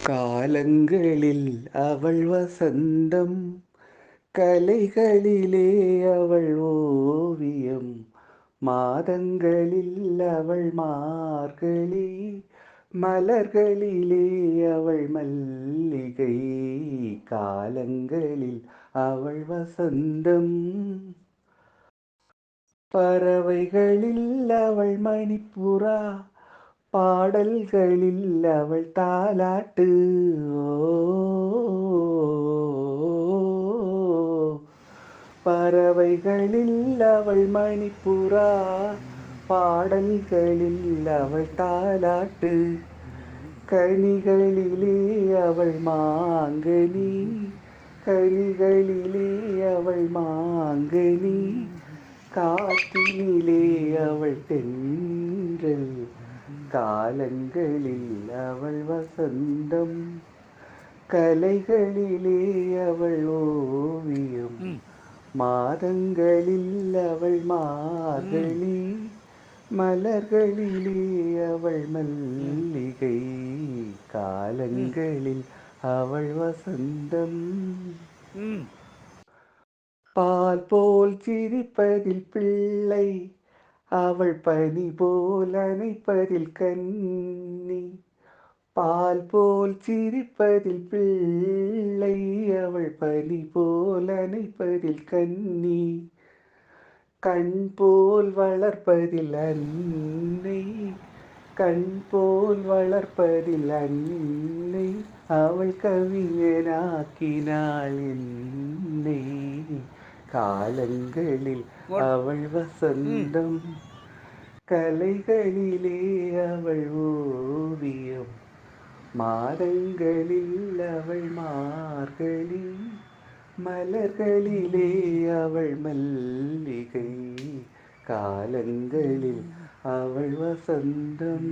காலங்களில் அவள் வசந்தம், கலைகளிலே அவள் ஓவியம், மாதங்களில் அவள் மார்கழி, மலர்களிலே அவள் மல்லிகை. காலங்களில் அவள் வசந்தம், பறவைகளில் அவள் மணிப்புறா, பாடல்களில் அவள் தாலாட்டு. ஓ, பறவைகளில் அவள் மணிப்புறா, பாடல்களில் அவள் தாலாட்டு. கனிகளிலே அவள் மாங்கனி, கனிகளிலே அவள் மாங்கனி, காற்றினிலே அவள் தென்றல். காலங்களில் அவள் வசந்தம், கலைகளிலே அவள் ஓவியம், மாதங்களில் அவள் மார்கழி, மலர்களிலே அவள் மல்லிகை. காலங்களில் அவள் வசந்தம். பால் போல் சிரிப்பதில் பிள்ளை, அவள் பனி போல் அணைப்பதில் கன்னி. பால் போல் சிரிப்பதில் பிள்ளை, அவள் பனி போல் அணைப்பதில் கன்னி. கண் போல் வளர்ப்பதில் அன்னை, கண் போல் வளர்ப்பதில் அன்னை, அவள் கவிஞனாக்கினாள் என்னை. காலங்களில் அவள் வசந்தம், கலைகளிலே அவள் ஓவியம், மாதங்களில் அவள் மார்கழி, மலர்களிலே அவள் மல்லிகை. காலங்களில் அவள் வசந்தம்.